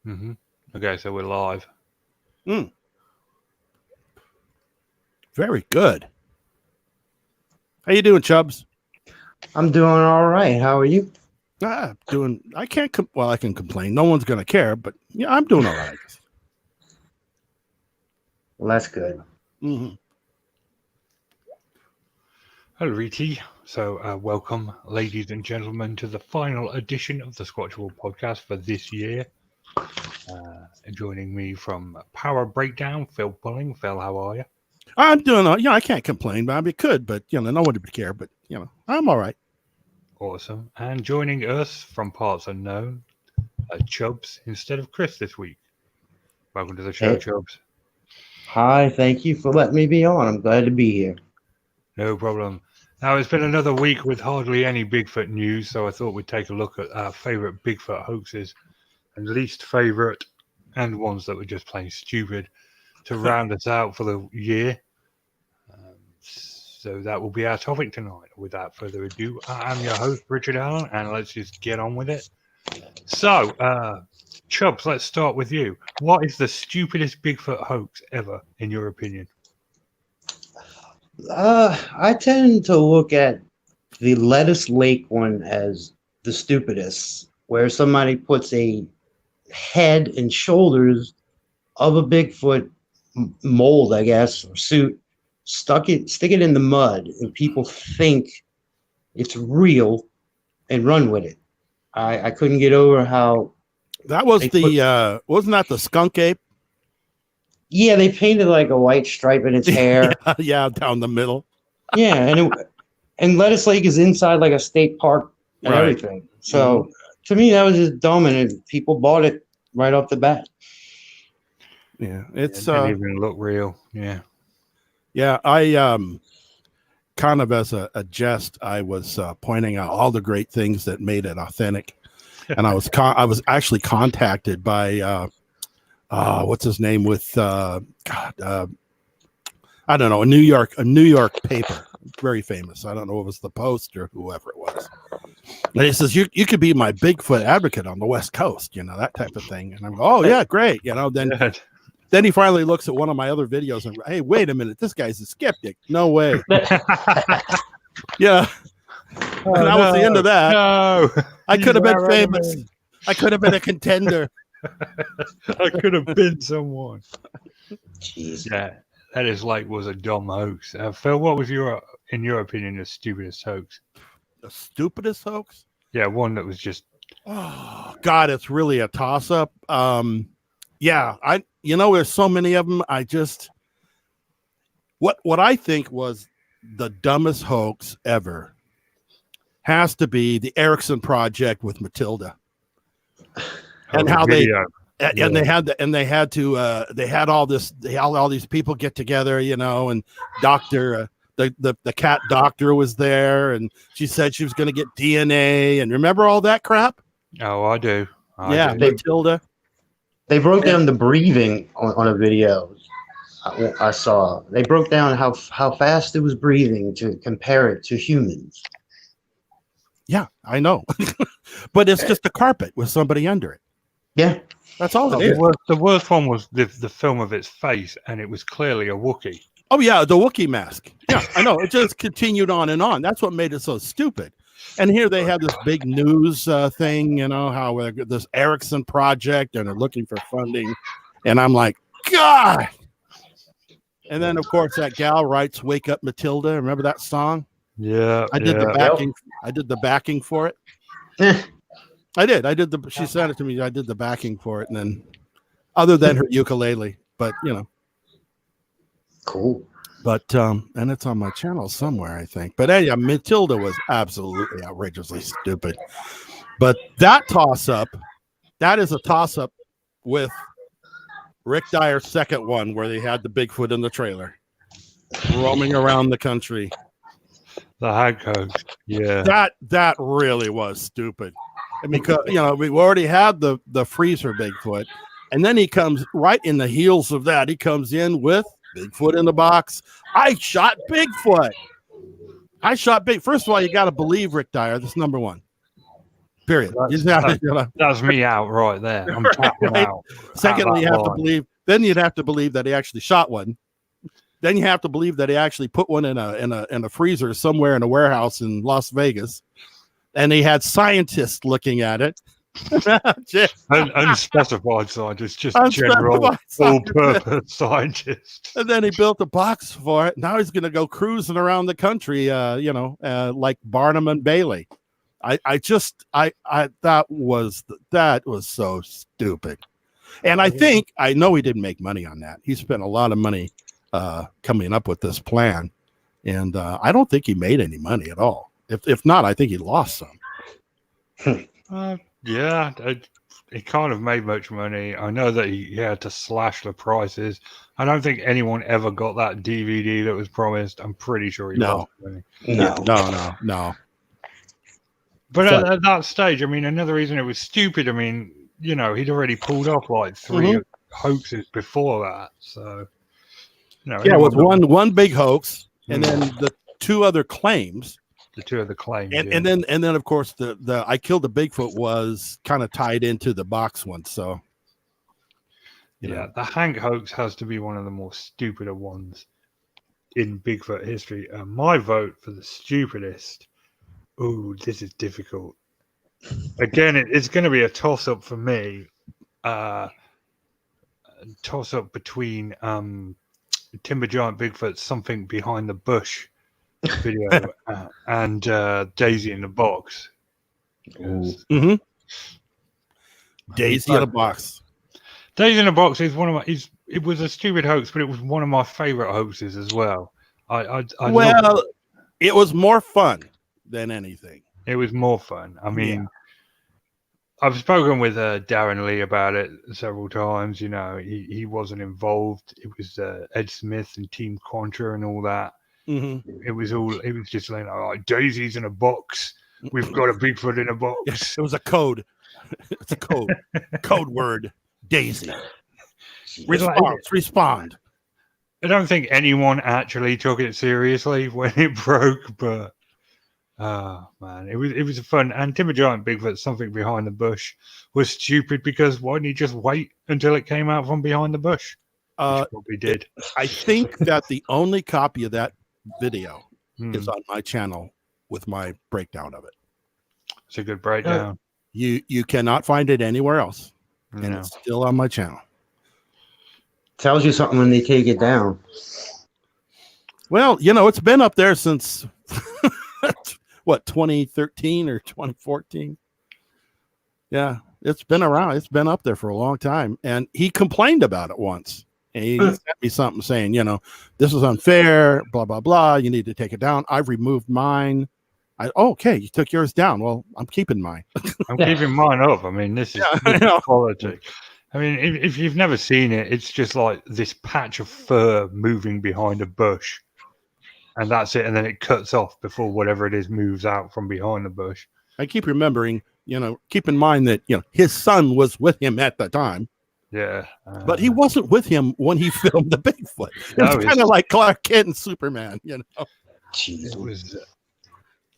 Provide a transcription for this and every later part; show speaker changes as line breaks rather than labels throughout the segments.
Mm-hmm. Okay, so we're live.
Mm. Very good. How you doing, Chubbs?
I'm doing all right. How are you?
Doing. I can't. Well, I can complain. No one's gonna care, but yeah, I'm doing all right.
Well, that's good.
Mm-hmm.
Hello, Riti. So, welcome, ladies and gentlemen, to the final edition of the Squatchable podcast for this year. Joining me from Power Breakdown, Phil Pulling. Phil, how are you?
I'm doing. I can't complain, but I could, but no one would care. But I'm all right.
Awesome. And joining us from Parts Unknown, Chubbs instead of Chris this week. Welcome to the show,
Hey.
Chubbs.
Hi, thank you for letting me be on. I'm glad to be here.
No problem. Now, it's been another week with hardly any Bigfoot news, so I thought we'd take a look at our favourite Bigfoot hoaxes and least favourite and ones that were just plain stupid to round us out for the year. So that will be our topic tonight. Without further ado, I'm your host, Richard Allen, and let's just get on with it. So, Chubbs, let's start with you. What is the stupidest Bigfoot hoax ever, in your opinion?
I tend to look at the Lettuce Lake one as the stupidest, where somebody puts a head and shoulders of a Bigfoot mold, I guess, or suit, stick it in the mud, and people think it's real and run with it. I couldn't get over how
that was wasn't that the skunk ape?
Yeah, they painted like a white stripe in its hair.
yeah, down the middle.
Yeah, and Lettuce Lake is inside like a state park and everything. So to me, that was just dumb, and people bought it right off the bat.
Yeah, it
didn't even look real.
Yeah. I kind of as a jest, I was pointing out all the great things that made it authentic, and I was actually contacted by what's his name with I don't know, a New York paper, very famous. I don't know if it was the Post or whoever it was. And he says, you could be my Bigfoot advocate on the West Coast, that type of thing. And I'm like, oh yeah, great. Then he finally looks at one of my other videos and, hey, wait a minute, this guy's a skeptic. No way. Yeah. And that was the end of that.
No,
I could have been famous. I could have been a contender.
I could have been someone.
Jeez.
Yeah, that is was a dumb hoax. Phil, what was in your opinion, the stupidest hoax?
The stupidest hoax?
Yeah, one that was just.
Oh God, it's really a toss-up. Yeah, there's so many of them. What I think was the dumbest hoax ever has to be the Erickson Project with Matilda. And how they had all these people get together, and the cat doctor was there, and she said she was going to get DNA, and remember all that crap?
Oh, I do.
Matilda.
They broke down the breathing on a video I saw. They broke down how fast it was breathing to compare it to humans.
Yeah, I know, but it's just a carpet with somebody under it.
Yeah,
that's all it is.
The worst one was the film of its face, and it was clearly a Wookiee.
Oh yeah, the Wookiee mask. Yeah, I know. It just continued on and on. That's what made it so stupid. And here they have this big news thing, how this Erickson Project, and they're looking for funding. And I'm like, God. And then of course that gal writes "Wake Up, Matilda." Remember that song?
Yeah,
I did the backing. I did the backing for it. I did she sent it to me. I did the backing for it, and then other than her ukulele, but
cool.
But and it's on my channel somewhere, I think. But yeah, Matilda was absolutely outrageously stupid. But that is a toss-up with Rick Dyer's second one, where they had the Bigfoot in the trailer roaming around the country.
The hag hoax. Yeah.
That really was stupid. I mean, we already had the freezer Bigfoot, and then he comes right in the heels of that. He comes in with Bigfoot in the box. I shot Bigfoot. First of all, you got to believe Rick Dyer. That's number one. Period.
That's me out right there. I'm tapping
right.
out.
Secondly, you have to believe. Then you'd have to believe that he actually shot one. Then you have to believe that he actually put one in a freezer somewhere in a warehouse in Las Vegas, and he had scientists looking at it.
Unspecified scientists, just general all-purpose scientists.
And then he built a box for it. Now he's going to go cruising around the country, like Barnum and Bailey. That was so stupid. And I know he didn't make money on that. He spent a lot of money coming up with this plan, and I don't think he made any money at all. If not, I think he lost some.
Yeah, he kind of made much money. I know that he had to slash the prices. I don't think anyone ever got that DVD that was promised. I'm pretty sure he lost money.
No.
But at that stage, I mean, another reason it was stupid, I mean, he'd already pulled off like 3 hoaxes before that. So,
it was one big hoax, and then the 2 other claims.
The 2 other claims,
and then of course the I killed the Bigfoot was kind of tied into the box one. So,
the Hank hoax has to be one of the more stupider ones in Bigfoot history. My vote for the stupidest. Ooh, this is difficult. Again, it's going to be a toss-up for me. Toss-up between Timber Giant Bigfoot, Something Behind the Bush video and Daisy in the Box.
Daisy in a Box.
Daisy in a Box is one of my. It was a stupid hoax, but it was one of my favorite hoaxes as well.
It was more fun than anything.
It was more fun. I mean, I've spoken with Darren Lee about it several times. He wasn't involved. It was Ed Smith and Team Contra and all that. It was just like, Daisy's in a box. We've got a Bigfoot in a box.
It was a code. It's a code. Code word. Daisy. Respond.
I don't think anyone actually took it seriously when it broke, but man, it was a fun. And Timber Giant Bigfoot, Something Behind the Bush, was stupid because why didn't he just wait until it came out from behind the bush? Which probably did.
I think that the only copy of that video is on my channel with my breakdown of it.
It's a good breakdown.
You cannot find it anywhere else, and it's still on my channel.
Tells you something when they take it down.
Well, it's been up there since what, 2013 or 2014? Yeah, it's been around. It's been up there for a long time, and he complained about it once. And he sent me something saying, this is unfair, blah, blah, blah. You need to take it down. I've removed mine. Okay, you took yours down. Well, I'm keeping mine.
I'm keeping mine up. I mean, this is quality. I mean, if you've never seen it, it's just like this patch of fur moving behind a bush. And that's it. And then it cuts off before whatever it is moves out from behind the bush.
I keep remembering, keep in mind that, his son was with him at the time.
Yeah.
But he wasn't with him when he filmed the Bigfoot. It was kind of like Clark Kent and Superman,
Jeez.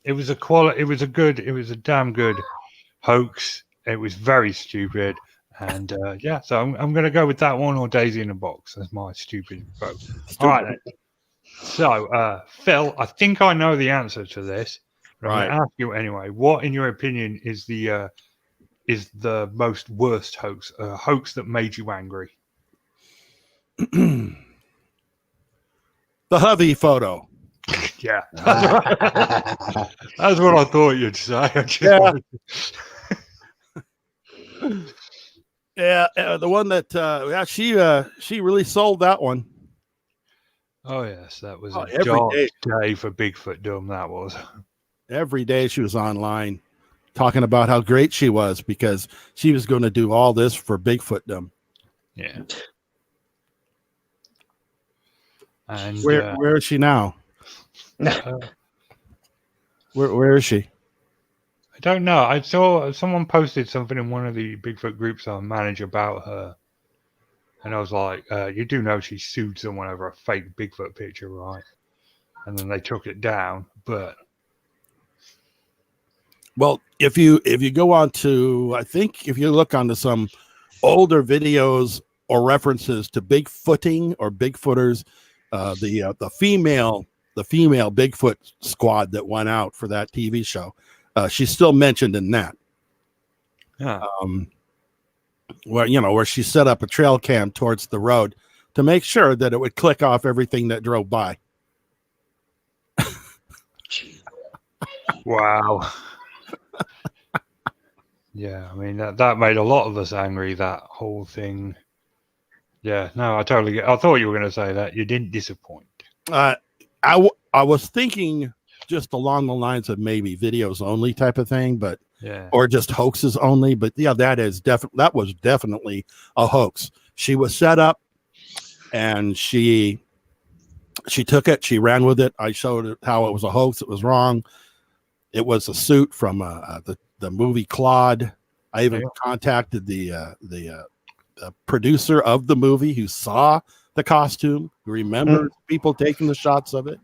It was a damn good hoax. It was very stupid. And so I'm going to go with that one or Daisy in a Box as my stupid vote. All right, then. So, Phil, I think I know the answer to this. But I'm going to ask you anyway. What, in your opinion, is the most worst hoax? A hoax that made you angry?
The Hovey photo.
Yeah. That's what I thought you'd say.
The one that she really sold that one.
Oh yes, that was a dark day for Bigfoot Dumb. That was.
Every day she was online talking about how great she was because she was going to do all this for Bigfoot Dumb.
Yeah. And
where is she now? Where is she?
I don't know. I saw someone posted something in one of the Bigfoot groups I manage about her. And I was like, you do know she sued someone over a fake Bigfoot picture, right? And then they took it down. But
Well, if you go on to, I think if you look onto some older videos or references to Bigfooting or Bigfooters, the female Bigfoot squad that went out for that TV show, she's still mentioned in that.
Yeah.
Where she set up a trail cam towards the road to make sure that it would click off everything that drove by.
Wow. Yeah, I mean that made a lot of us angry. That whole thing. Yeah, no, I totally get. I thought you were going to say that. You didn't disappoint.
I was thinking just along the lines of maybe videos only type of thing, but
Yeah.
or just hoaxes only. But yeah, that was definitely a hoax. She was set up, and she took it. She ran with it. I showed her how it was a hoax. It was wrong. It was a suit from the movie Claude. I even contacted the producer of the movie who saw the costume, who remembered people taking the shots of it.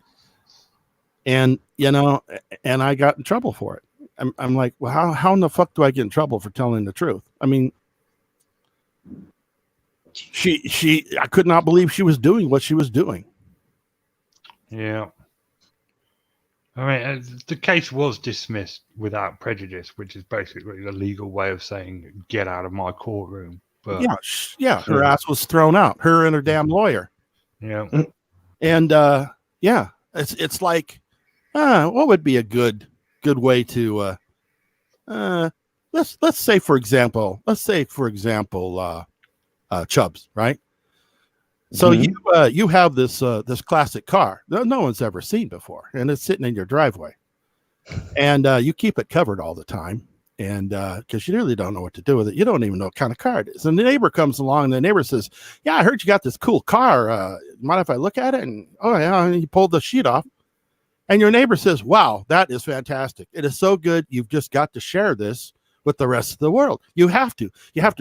And, and I got in trouble for it. I'm like, well, how in the fuck do I get in trouble for telling the truth? I mean, I could not believe she was doing what she was doing.
Yeah. I mean, the case was dismissed without prejudice, which is basically the legal way of saying, get out of my courtroom. But
her ass was thrown out, her and her damn lawyer.
Yeah.
And, it's like, what would be a good way to, let's say for example, Chubbs, right? So you have this classic car that no one's ever seen before, and it's sitting in your driveway, and you keep it covered all the time, and because you really don't know what to do with it, you don't even know what kind of car it is. And the neighbor comes along, and the neighbor says, "Yeah, I heard you got this cool car. Mind if I look at it?" And oh yeah, and he pulled the sheet off, and your neighbor says, "Wow, that is fantastic. It is so good. You've just got to share this with the rest of the world. You have to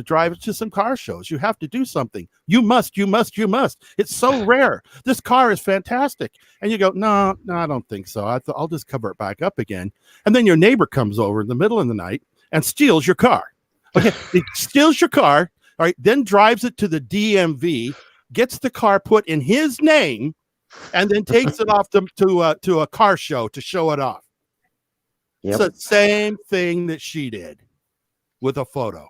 drive it to some car shows. You have to do something. You must. It's so rare. This car is fantastic." And you go, no, I don't think so. I'll just cover it back up again. And then your neighbor comes over in the middle of the night and steals your car. Okay. He steals your car. All right. Then drives it to the DMV, gets the car put in his name, and then takes it off to a car show to show it off. Yep. It's the same thing that she did with a photo,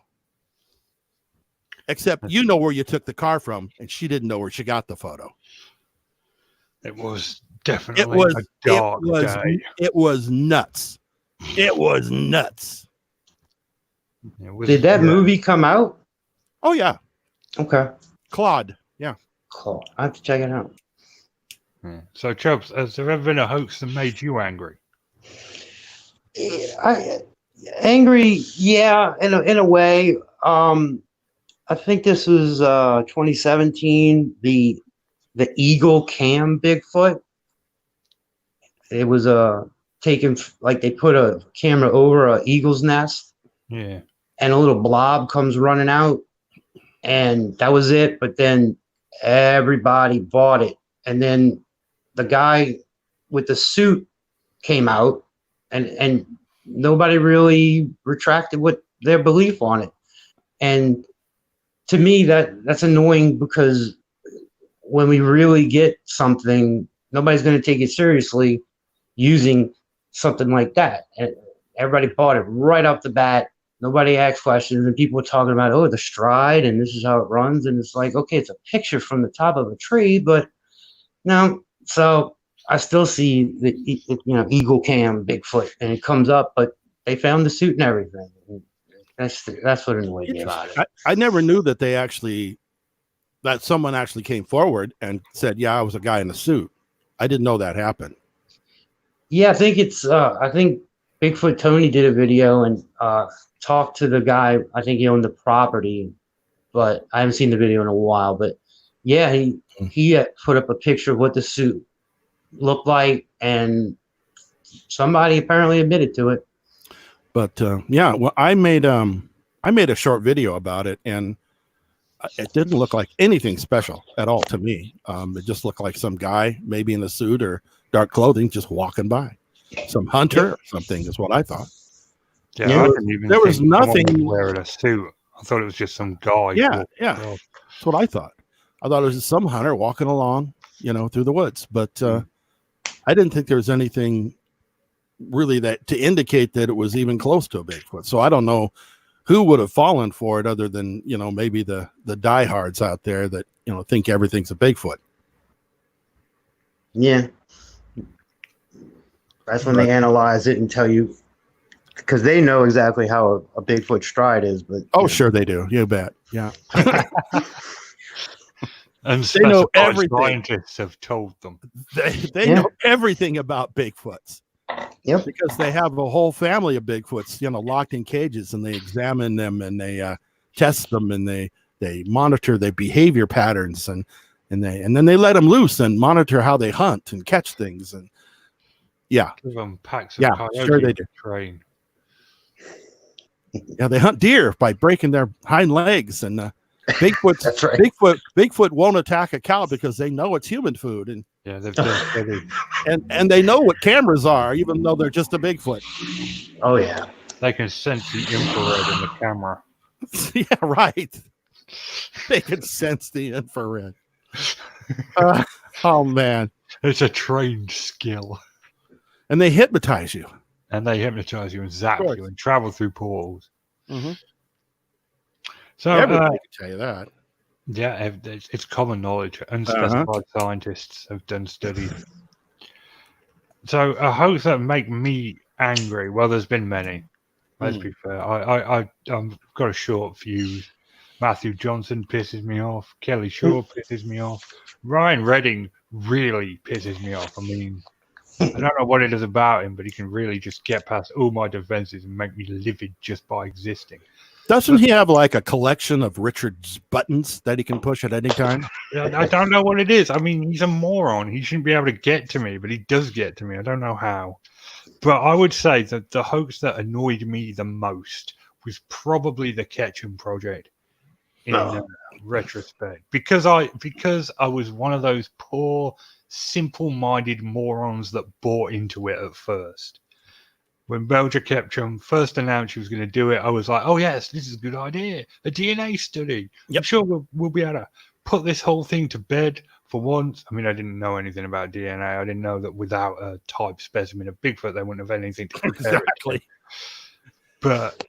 except you know where you took the car from, and she didn't know where she got the photo.
It was definitely a dark day.
It was nuts. It was nuts.
Did that movie come out?
Oh yeah.
Okay.
Claude. Yeah.
Claude. I have to check it out.
So, Chubbs, has there ever been a hoax that made you angry?
Angry, yeah, in a way. I think this was 2017. The Eagle Cam Bigfoot. It was taken, like they put a camera over a eagle's nest.
Yeah.
And a little blob comes running out, and that was it. But then everybody bought it, and then the guy with the suit came out, and nobody really retracted what their belief on it. And to me, that's annoying, because when we really get something, nobody's going to take it seriously using something like that. And everybody bought it right off the bat. Nobody asked questions, and people were talking about, oh, the stride, and this is how it runs. And it's like, okay, it's a picture from the top of a tree, but no. So I still see the Eagle Cam Bigfoot, and it comes up, but they found the suit and everything. That's what annoyed me about it.
I never knew that that someone actually came forward and said, "Yeah, I was a guy in a suit." I didn't know that happened.
Yeah, I think I think Bigfoot Tony did a video and talked to the guy. I think he owned the property, but I haven't seen the video in a while. But yeah, he put up a picture of what the suit looked like, and somebody apparently admitted to it.
But yeah, well, I made a short video about it, and it didn't look like anything special at all to me. It just looked like some guy, maybe in a suit or dark clothing, just walking by. Some hunter or something is what I thought.
Yeah,
Yeah.
I didn't even
There was
think someone was
nothing.
wearing a suit. I thought it was just some guy.
Yeah,
walking
yeah.
across.
That's what I thought. I thought it was just some hunter walking along, through the woods. But I didn't think there was anything really that to indicate that it was even close to a Bigfoot. So I don't know who would have fallen for it other than, maybe the diehards out there that, think everything's a Bigfoot.
Yeah. That's when they analyze it and tell you, because they know exactly how a Bigfoot stride is. But
Sure they do. You bet. Yeah.
And
They know
specified
everything.
scientists have told them.
They know everything about Bigfoots.
Yep.
Because they have a whole family of Bigfoots, locked in cages, and they examine them and they test them and they monitor their behavior patterns and then they let them loose and monitor how they hunt and catch things. And yeah,
Give them packs of
Yeah,
coyotes
sure they
to
do.
train.
Yeah, they hunt deer by breaking their hind legs, and
That's right.
Bigfoot won't attack a cow because they know it's human food, and
Yeah, they've done studies.
and they know what cameras are, even though they're just a Bigfoot.
Oh yeah.
They can sense the infrared in the camera.
Yeah, right. They can sense the infrared. Oh man!
It's a trained skill.
And they hypnotize you.
And they hypnotize you and zap
Of course.
you and travel through portals.
Mm-hmm.
So,
Everybody can tell you that.
yeah, it's common knowledge. Unspecified scientists have done studies. So, a hoax that make me angry. Well, there's been many. Let's be fair. I've got a short fuse. Matthew Johnson pisses me off. Kelly Shaw pisses me off. Ryan Redding really pisses me off. I mean, I don't know what it is about him, but he can really just get past all my defenses and make me livid just by existing.
Doesn't he have like a collection of Richard's buttons that he can push at any time?
I don't know what it is. I mean, he's a moron. He shouldn't be able to get to me, but he does get to me. I don't know how. But I would say that the hoax that annoyed me the most was probably the Ketchum Project in retrospect. Because I was one of those poor, simple-minded morons that bought into it at first. When Belger Ketchum first announced she was going to do it, I was like, oh, yes, this is a good idea. A DNA study.
Yep.
I'm sure we'll be able to put this whole thing to bed for once. I mean, I didn't know anything about DNA. I didn't know that without a type specimen of Bigfoot, they wouldn't have anything to compare
Exactly.
it to. But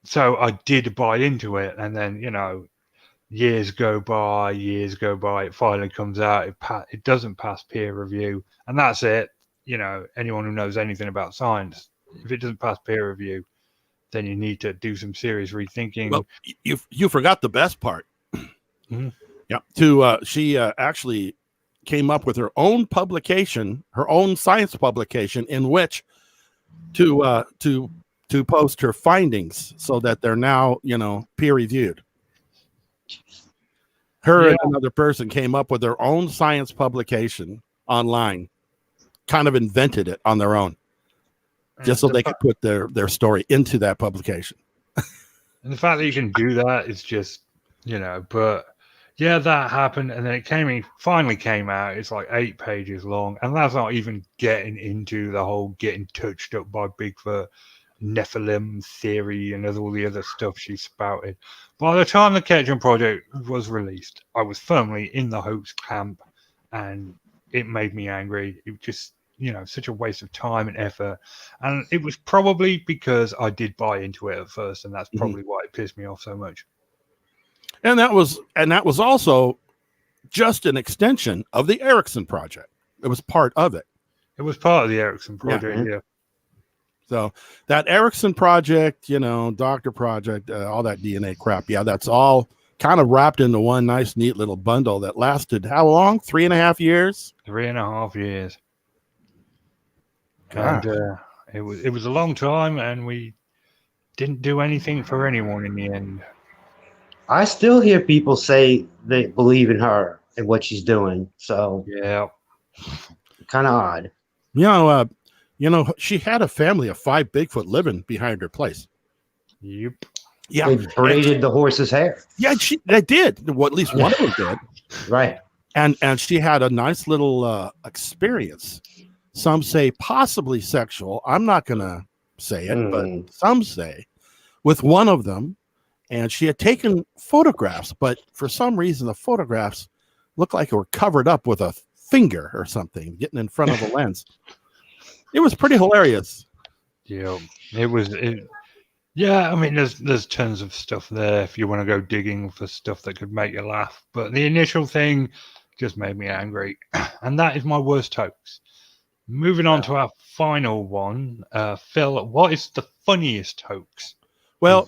so I did buy into it. And then, years go by, it finally comes out, it doesn't pass peer review, and that's it. Anyone who knows anything about science, if it doesn't pass peer review, then you need to do some serious rethinking.
Well, you forgot the best part.
Mhm.
Yeah. She actually came up with her own publication, her own science publication, in which to post her findings so that they're now peer reviewed. Her and another person came up with their own science publication online, kind of invented it on their own, just so they could put their story into that publication.
And the fact that you can do that is just, but yeah, that happened. And then it finally came out. It's like 8 pages long. And that's not even getting into the whole getting touched up by Bigfoot, Nephilim theory, and all the other stuff she spouted. By the time the Ketchum Project was released, I was firmly in the hoax camp, and it made me angry. It was just, such a waste of time and effort. And it was probably because I did buy into it at first, and that's probably why it pissed me off so much.
And that was also just an extension of the Erickson Project. It was part of it.
It was part of the Erickson Project, yeah.
So that Erickson Project, Doctor Project, all that DNA crap, that's all kind of wrapped into one nice, neat little bundle that lasted how long? 3.5 years?
3.5 years.
God.
And it was a long time, and we didn't do anything for anyone in the end.
I still hear people say they believe in her and what she's doing. So
yeah,
kind of odd.
She had a family of 5 Bigfoot living behind her place.
Yep.
Yeah.
They braided the horse's hair.
Yeah, they did. Well, at least one of them did.
Right.
And she had a nice little experience. Some say possibly sexual. I'm not going to say it, but some say, with one of them, and she had taken photographs, but for some reason the photographs looked like they were covered up with a finger or something, getting in front of the lens. It was pretty hilarious.
Yeah, it was. Yeah, I mean, there's tons of stuff there if you want to go digging for stuff that could make you laugh. But the initial thing just made me angry, and that is my worst hoax. Moving on to our final one, Phil, what is the funniest hoax?
Well,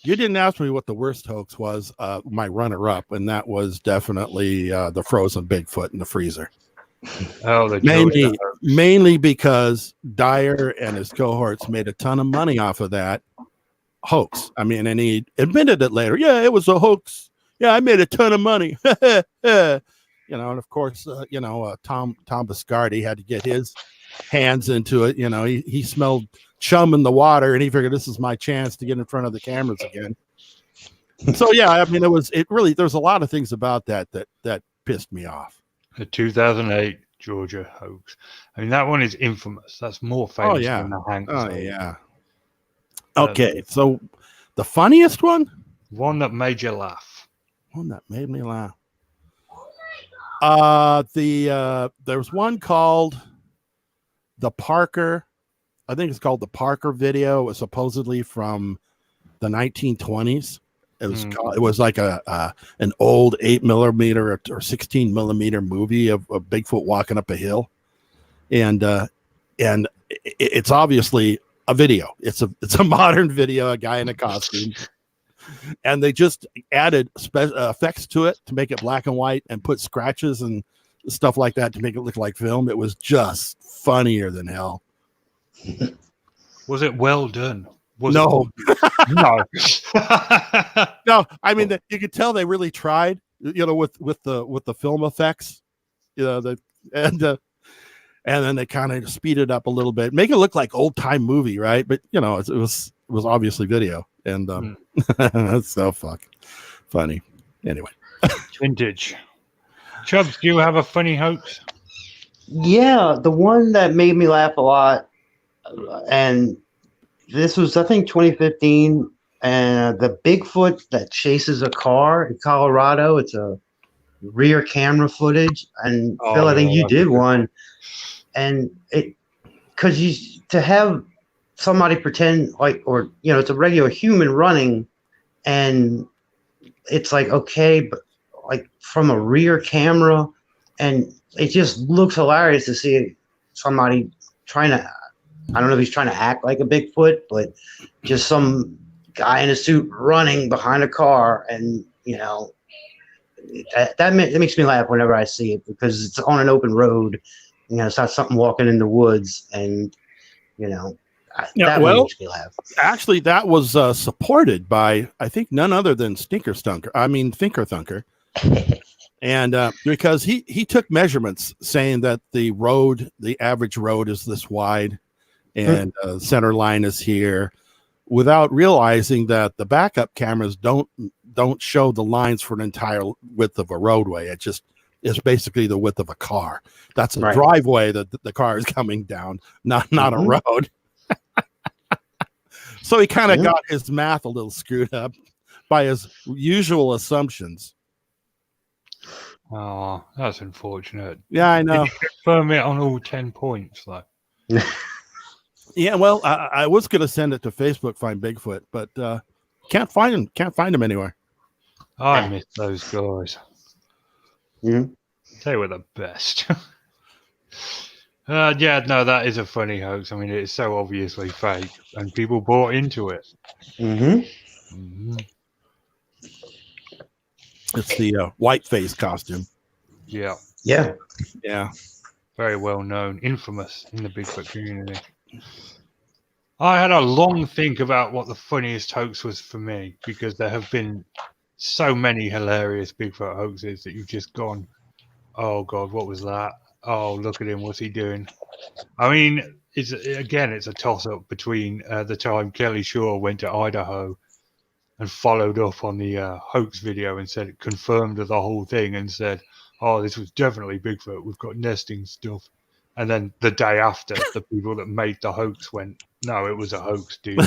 you didn't ask me what the worst hoax was. My runner-up, and that was definitely the frozen Bigfoot in the freezer.
Oh,
mainly because Dyer and his cohorts made a ton of money off of that hoax. I mean, and he admitted it later. Yeah, it was a hoax. Yeah, I made a ton of money. And of course, Tom Biscardi had to get his hands into it. He smelled chum in the water, and he figured this is my chance to get in front of the cameras again. So yeah, I mean, there was a lot of things about that pissed me off.
The 2008 Georgia hoax. I mean, that one is infamous. That's more famous than the Hanks.
Oh yeah. Okay, so the funniest one?
One that made you laugh.
One that made me laugh. There was one called the Parker. I think it's called the Parker video. It was supposedly from the 1920s. It was like an old 8mm or 16mm movie of Bigfoot walking up a hill, and it's obviously a video. It's a modern video, a guy in a costume, and they just added effects to it to make it black and white and put scratches and stuff like that to make it look like film. It was just funnier than hell.
Was it well done?
No.
No.
No, I mean, you could tell they really tried, with the film effects, and then they kind of speed it up a little bit, make it look like old time movie, right? But it was obviously video, and that's so funny. Anyway,
vintage. Chubbs, do you have a funny hoax?
Yeah, the one that made me laugh a lot, and this was, I think, 2015, and the Bigfoot that chases a car in Colorado. It's a rear camera footage, and Phil, I think you did one, and to have somebody pretend like, or it's a regular human running, and it's like, okay, but like from a rear camera, and it just looks hilarious to see somebody trying to, I don't know if he's trying to act like a Bigfoot, but just some guy in a suit running behind a car, and that makes me laugh whenever I see it, because it's on an open road. It's not something walking in the woods, and that one makes me laugh.
Actually, that was supported by, I think, none other than Thinker Thunker. And because he took measurements saying that the average road is this wide, and center line is here, without realizing that the backup cameras don't show the lines for an entire width of a roadway. It just is basically the width of a car. That's a driveway that the car is coming down, not a road. So he kind of got his math a little screwed up by his usual assumptions.
Oh, that's unfortunate.
Yeah, I know.
Did you confirm it on all 10 points, though?
Yeah, well, I was going to send it to Facebook, find Bigfoot, but can't find him anywhere.
I miss those guys.
Mm-hmm.
They were the best. That is a funny hoax. I mean, it's so obviously fake, and people bought into it.
Mm-hmm.
It's the white face costume.
Yeah. Very well known, infamous in the Bigfoot community. I had a long think about what the funniest hoax was for me, because there have been so many hilarious Bigfoot hoaxes that you've just gone, oh God, what was that? Oh, look at him, what's he doing? I mean, it's a toss-up between the time Kelly Shaw went to Idaho and followed up on the hoax video and confirmed the whole thing and said, oh, this was definitely Bigfoot. We've got nesting stuff. And then the day after, the people that made the hoax went, "No, it was a hoax, dude."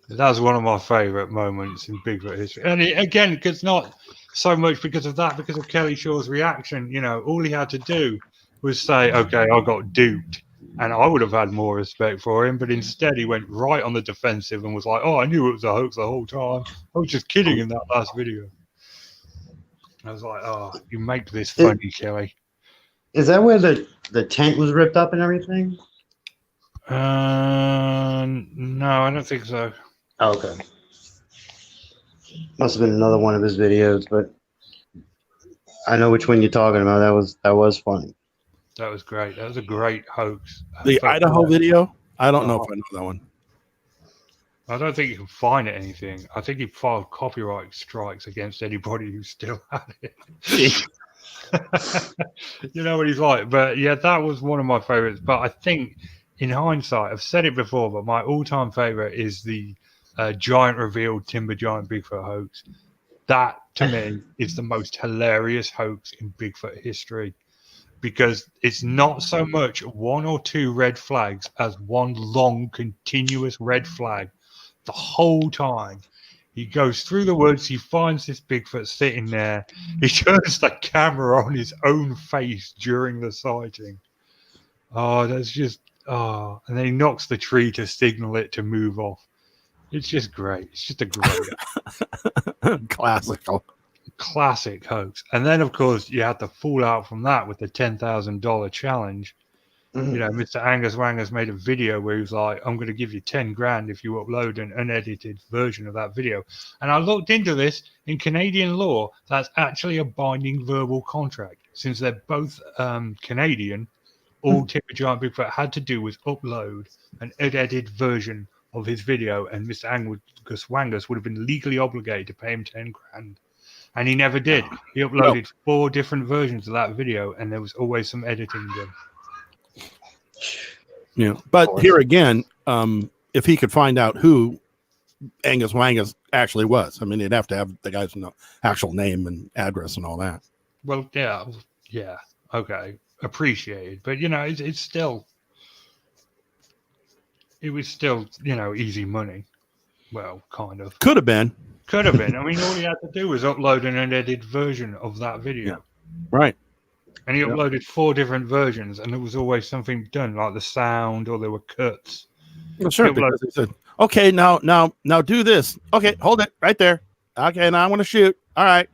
That's one of my favorite moments in Bigfoot history. And again, it's not so much because of that, because of Kelly Shaw's reaction. You know, all he had to do was say, "Okay, I got duped." And I would have had more respect for him, but instead he went right on the defensive and was like, "Oh, I knew it was a hoax the whole time. I was just kidding in that last video." I was like, "Oh, you make this funny, Kelly."
Is that where the tent was ripped up and everything?
No, I don't think so.
Oh, okay. Must have been another one of his videos, but I know which one you're talking about. That was funny.
That was great. That was a great hoax.
The Idaho video? I don't know if I know that one.
I don't think you can find it anything. I think he filed copyright strikes against anybody who still had it. You know what he's like. But yeah, that was one of my favorites. But I think in hindsight, I've said it before, but my all-time favorite is the giant revealed timber giant Bigfoot hoax. That, to me, is the most hilarious hoax in Bigfoot history. Because it's not so much one or two red flags as one long, continuous red flag the whole time. He goes through the woods, he finds this Bigfoot sitting there, he turns the camera on his own face during the sighting. Oh, that's just, and then he knocks the tree to signal it to move off. It's just great. It's just a great classic hoax. And then, of course, you had the fallout from that with the $10,000 challenge. You know, Mr. Angus Wangers made a video where he was like, "I'm going to give you 10 grand if you upload an unedited version of that video." And I looked into this. In Canadian law, that's actually a binding verbal contract. Since they're both Canadian, all Timber Giant Bigfoot had to do was upload an unedited version of his video, and Mr. Angus Wangers would have been legally obligated to pay him 10 grand. And he never did. He uploaded 4 different versions of that video, and there was always some editing done.
Yeah, but here again, if he could find out who Angus Wangus actually was, I mean, he'd have to have the guy's actual name and address and all that.
Well, yeah, okay, appreciated, but you know, it's still, it was still, you know, easy money. Well, kind of.
Could have been.
I mean, all he had to do was upload an unedited version of that video.
Yeah. Right.
And he uploaded 4 different versions, and there was always something done, like the sound, or there were cuts.
Well, sure. Because he said, "Okay, now do this. Okay, hold it right there. Okay, now I want to shoot. All right."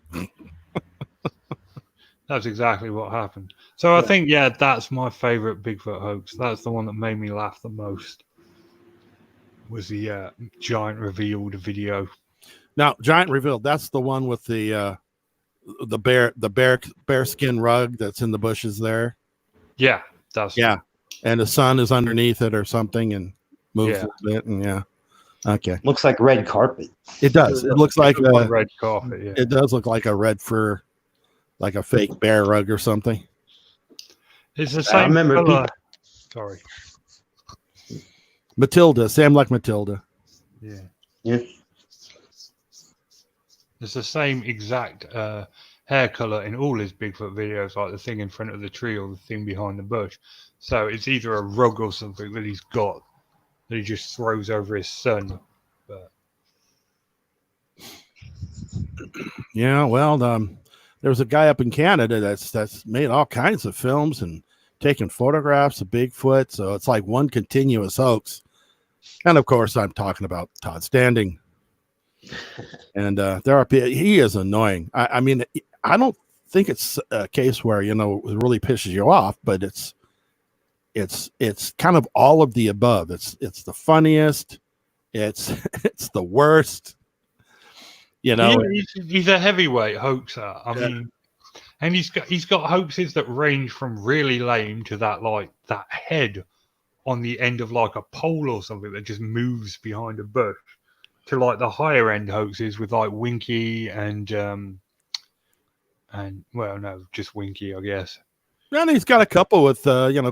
That's exactly what happened. So I think, that's my favorite Bigfoot hoax. That's the one that made me laugh the most. Was the giant revealed video. Now,
giant revealed. That's the one with the bear skin rug that's in the bushes there.
Yeah,
and the sun is underneath it or something and moves a bit. And okay,
looks like red carpet.
It does. It looks like a
red carpet. Yeah.
It does look like a red fur, like a fake bear rug or something.
It's the same. I remember. Sorry,
Matilda. Sam like Matilda.
Yeah.
Yeah.
It's the same exact hair color in all his Bigfoot videos, like the thing in front of the tree or the thing behind the bush. So it's either a rug or something that he's got that he just throws over his son. But
yeah, well, there was a guy up in Canada that's made all kinds of films and taking photographs of Bigfoot. So it's like one continuous hoax. And of course, I'm talking about Todd Standing. And he is annoying. I mean, I don't think it's a case where, you know, it really pisses you off, but it's kind of all of the above. It's the funniest. It's the worst. You know,
he's a heavyweight hoaxer. I mean, and he's got hoaxes that range from really lame to that head on the end of like a pole or something that just moves behind a bush, to like the higher end hoaxes with like Winky and well, no, just Winky, I guess.
And he's got a couple with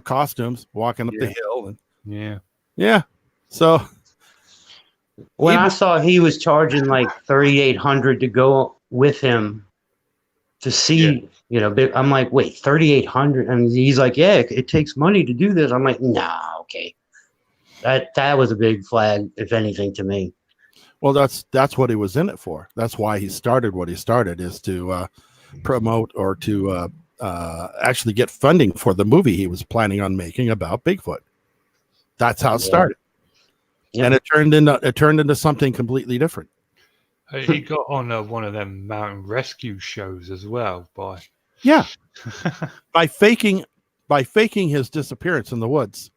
costumes walking up the hill. And, yeah. So
when I saw he was charging like $3,800 to go with him to see, I'm like, wait, 3,800, and he's like, yeah, it takes money to do this. I'm like, nah, okay. That was a big flag, if anything, to me.
Well, that's what he was in it for. That's why he started what he started, is to promote or to actually get funding for the movie he was planning on making about Bigfoot. That's how it started. Yeah. And it turned into something completely different.
He got on one of them mountain rescue shows as well by
faking his disappearance in the woods.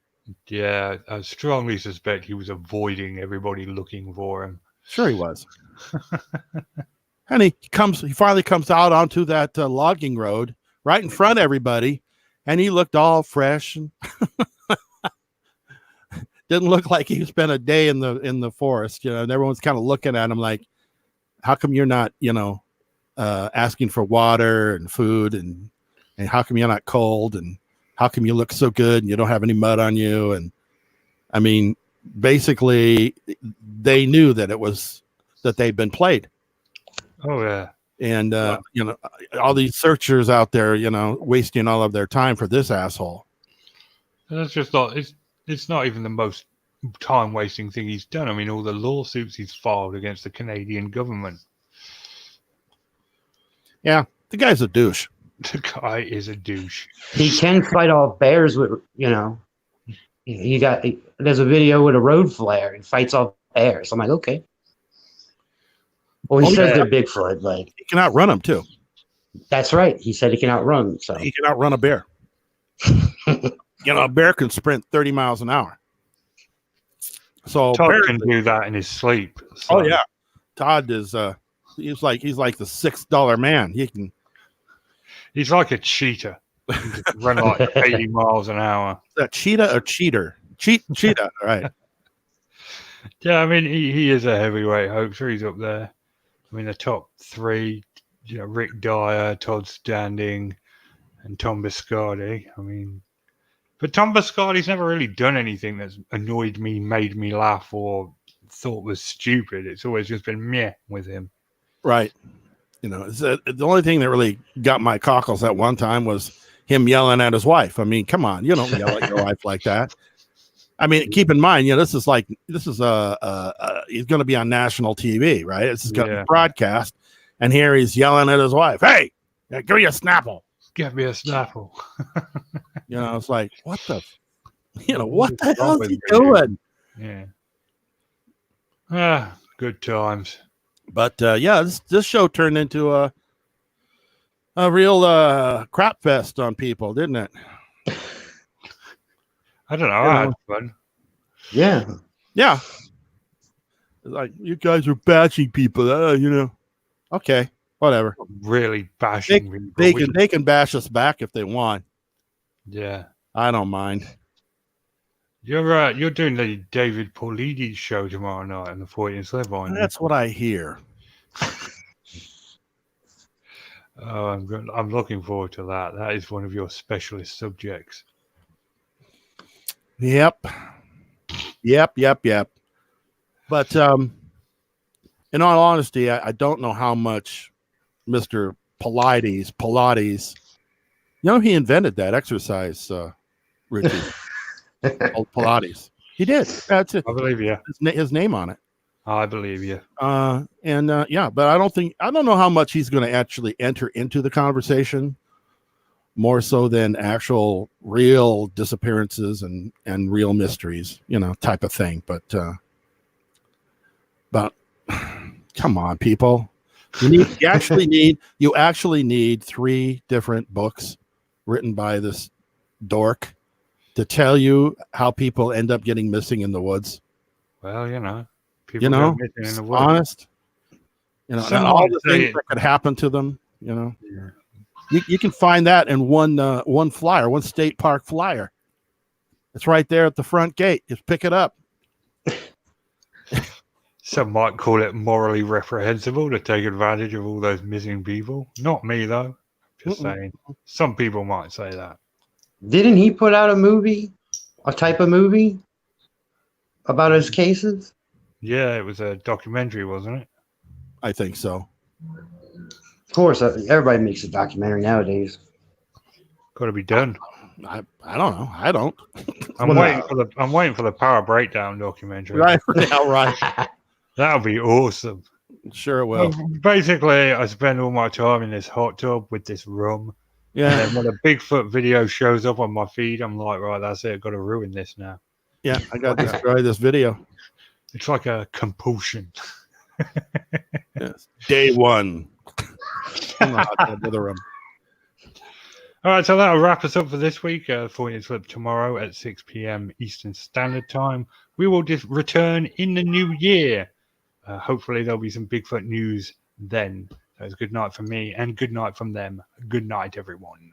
Yeah, I strongly suspect he was avoiding everybody looking for him.
Sure, he was. And he finally comes out onto that logging road right in front of everybody, and he looked all fresh and didn't look like he spent a day in the forest, and everyone's kind of looking at him like, how come you're not, asking for water and food, and how come you're not cold, and how come you look so good and you don't have any mud on you? And I mean, basically they knew that they'd been played.
Oh yeah.
And all these searchers out there, wasting all of their time for this asshole.
And that's just not, it's not even the most time wasting thing he's done. I mean, all the lawsuits he's filed against the Canadian government.
Yeah, the guy's a douche.
The guy is a douche.
He can fight off bears with, there's a video with a road flare. He fights off bears. I'm like, okay. Well, he says they're Bigfoot. Like,
he can outrun them too.
That's right. He said he can outrun. So
he can outrun a bear. A bear can sprint 30 miles an hour. So
Todd can do that in his sleep. So.
Oh yeah, Todd is. He's like the $6 man.
He's like a cheetah. He can run like 80 miles an hour.
A cheetah or cheater? Cheetah. Right.
Yeah, I mean he is a heavyweight hoaxer. He's up there. I mean the top three, Rick Dyer, Todd Standing, and Tom Biscardi. I mean, but Tom Biscardi's never really done anything that's annoyed me, made me laugh, or thought was stupid. It's always just been meh with him.
Right. The only thing that really got my cockles at one time was him yelling at his wife. I mean, come on, you don't yell at your wife like that. I mean, keep in mind, this is he's going to be on national TV, right? This is going to be broadcast, and here he's yelling at his wife. Hey, give me a Snapple.
Give me a Snapple.
It's like, what the hell is he doing?
Yeah. Good times.
But this show turned into a real crap fest on people, didn't it?
I don't know. I had fun.
Yeah.
Like, you guys are bashing people, Okay, whatever.
Really bashing people.
They can bash us back if they want.
Yeah,
I don't mind.
You're doing the David Paulides show tomorrow night on the 40th Slip, aren't you?
That's what I hear.
Oh, I'm looking forward to that. That is one of your specialist subjects.
Yep. But in all honesty, I don't know how much Mr. Pilates, he invented that exercise routine. Pilates. He did. That's it.
I believe you.
His name on it.
I believe you.
But I don't know how much he's going to actually enter into the conversation, more so than actual real disappearances and real mysteries, type of thing. But come on, people. You actually need 3 different books written by this dork to tell you how people end up getting missing in the woods.
Well, people go missing in the woods.
Honest. And all the things that could happen to them.
Yeah.
You can find that in one flyer, one state park flyer. It's right there at the front gate. Just pick it up.
Some might call it morally reprehensible to take advantage of all those missing people. Not me, though. Just saying. Some people might say that.
Didn't he put out a type of movie about his cases?
Yeah, it was a documentary, wasn't it?
I think so.
Of course, everybody makes a documentary nowadays.
Got to be done.
I don't know. I don't.
I'm
Well,
waiting
no.
for the Power Breakdown documentary.
Right. Yeah, right.
That'll be awesome.
Sure it will.
Well, basically, I spend all my time in this hot tub with this rum. And
Yeah.
then when a Bigfoot video shows up on my feed, I'm like, right, that's it. I've got to ruin this now.
Yeah. I got to destroy this video.
It's like a compulsion.
Yes. Day one. I'm not with a rum.
All right, so that'll wrap us up for this week. 40 Flip tomorrow at 6 p.m. Eastern Standard Time. We will just return in the new year. Hopefully, there'll be some Bigfoot news then. So it's good night from me and good night from them. Good night, everyone.